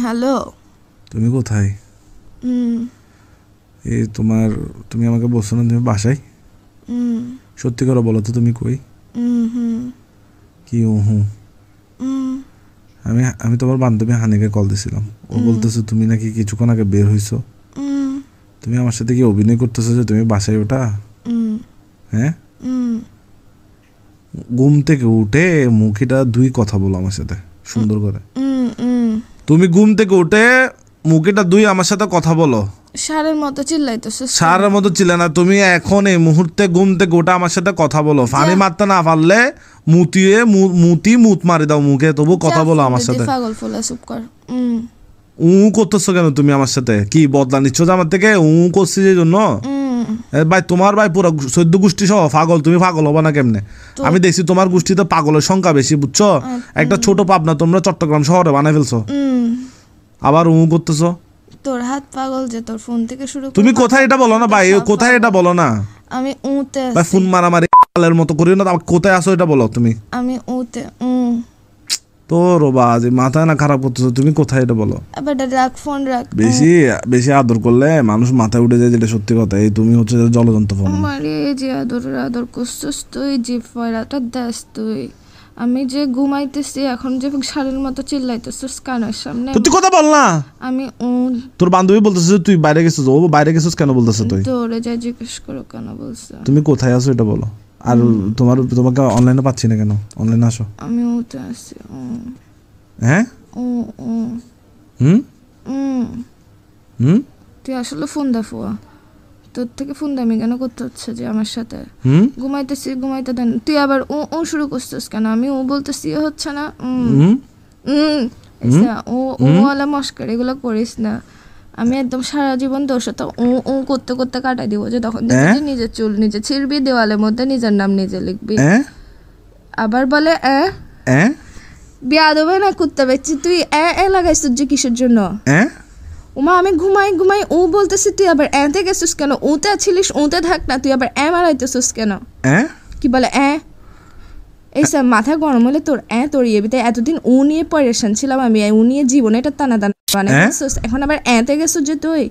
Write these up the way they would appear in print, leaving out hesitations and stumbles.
Hello. তুমি কোথায়? এই তুমি আমাকে বলছো না তুমি বাসায়? সত্যি করে বলো তো তুমি কই? কি আমি তোমার বান্ধবী হানিকে কল দিছিলাম, ও বলতেছে তুমি নাকি কিছুক্ষণ আগে বের হইছো। তুমি আমার সাথে কি অভিনয় করতেছো যে তুমি বাসায় ওটা? হ্যাঁ, ঘুম থেকে উঠে মুখিটা দুই কথা বলো আমার সাথে সুন্দর করে। তুমি ঘুম থেকে উঠে মুখিটা দুই আমার সাথে কথা বলো। সারের মতো চিল্লাইতেছো। সারের মতো চিল্লা না, তুমি এখন এই মুহূর্তে ঘুম থেকে উঠে আমার সাথে কথা বলো। ফানি মারতে না পারলে মুত মারি দাও মুখে, তবু কথা বলো আমার সাথে। পাগল ফুলা চুপ কর। করতেছো কেন তুমি আমার সাথে? কি বদলা নিচ্ছ আমার থেকে? করছি যে জন্য ভাই, তোমার ভাই পুরো 14 গোষ্ঠী সহ পাগল। তুমি পাগল হবা না কেমনে? আমি দেখছি তোমার গোষ্ঠীতে পাগলের সংখ্যা বেশি, বুঝছো? একটা ছোট পাবনা তোমরা চট্টগ্রাম শহরে বানাই ফেলছো, আবার করতেছো। তোর হাত পাগল যে, তোর ফোন থেকে শুরু। তুমি কোথায় এটা বলো না ভাই, কোথায় এটা বলো না। আমি উতে আছি ভাই, ফোন মারামারি এর মতো করিও না। কোথায় আছো এটা বলো তুমি। আমি উতে। তোর বাজ মাথায় না খারাপ করতেছো, তুমি কোথায় এটা বলো। আবার রাখ, ফোন রাখ। বেশি আদর করলে মানুষ মাথায় উঠে যায়, যেটা সত্যি কথা। এই তুমি হচ্ছে জলযন্ত্র ফোন। আমারে যে আদর করছিস তুই, যে ফয়রাটা দাস তুই। আমি যে ঘুমাইতেছি এখন, যে সারের মতো চিল্লাইতেছিস কানের সামনে। তুই কথা বল না। আমি তোর বান্ধবী বলতেছে তুই বাইরে গেছিস। ও বাইরে গেছিস কেন বলতেছে? তুই তোরে যা জিজ্ঞেস করো কেন বলছ। তুমি কোথায় আছো এটা বলো। আর তোমাকে অনলাইনে পাচ্ছি না কেন? অনলাইনে আসো। আমি ওতে আছি। হ্যাঁ। তুই আসলে ফোন দা ফুয়া, তোর থেকে ফোন দামি কেন করতে হচ্ছে যে আমার সাথে? ঘুমাইতে দেন। তুই আবার ও শুরু করছিস কেন? আমি বলতেছি হচ্ছে না। ওয়ালা মস্কার এগুলো করিস না। আমি একদম সারা জীবন তোর সাথে করতে করতে কাটাই দিব, যে তখন দেখবি নিজের চুল নিজে ছিড়বি, দেওয়ালের মধ্যে নিজের নাম নিজে লিখবি। আবার বলে বিয়া দেবে না কুত্তা বেচছি। তুই লাগাইছিস যে কিসের জন্য? ওমা আমি ঘুমাই ও বলতেছি, তুই আবার এতে গেছিস কেন? ওতে ছিলিস, ওতে থাক না, তুই আবার মারাইতেছিস কেন? কি বলে এইসব মাথা গরম হলে তোর ইয়ে বিতে। এতদিন ও নিয়ে পরেশান ছিলাম আমি, ও নিয়ে জীবনে এটা টানা এখন আবার এতে গেছিস যে তুই।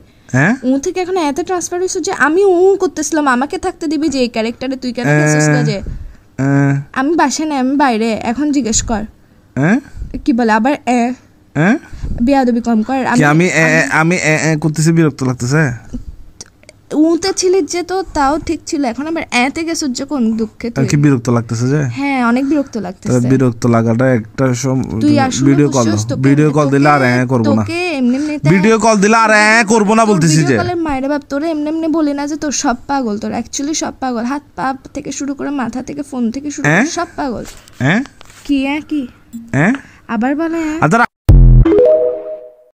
ও থেকে এখন এতে ট্রান্সফার হয়েছিস যে আমি করতেছিলাম, আমাকে থাকতে দিবি যে এই ক্যারেক্টারে। তুই কেন গেছিস না যে? আমি বাসায় না, আমি বাইরে। এখন জিজ্ঞেস কর কি বলে আবার বেয়াদবি কম কর। আমি করতেছি, বিরক্ত লাগতেছে। উতে ছিলি যে, তো তাও ঠিক ছিল। এখন আবার এতে গেছিস যে কোন দুঃখে? তুই কি বিরক্ত লাগতেছে যে? হ্যাঁ, অনেক বিরক্ত লাগতেছে। বিরক্ত লাগাটা একটা তুই ভিডিও কল দিলে আর করব না। ভিডিও কল দিলে আর করব না বলতেছি যে। মায়ের বাপ তোরে এমনি বলি না যে তোর সব পাগল। তোর অ্যাকচুয়ালি সব পাগল, হাত পা থেকে শুরু করে মাথা থেকে ফোন থেকে শুরু করে সব পাগল। কি কি আবার বলে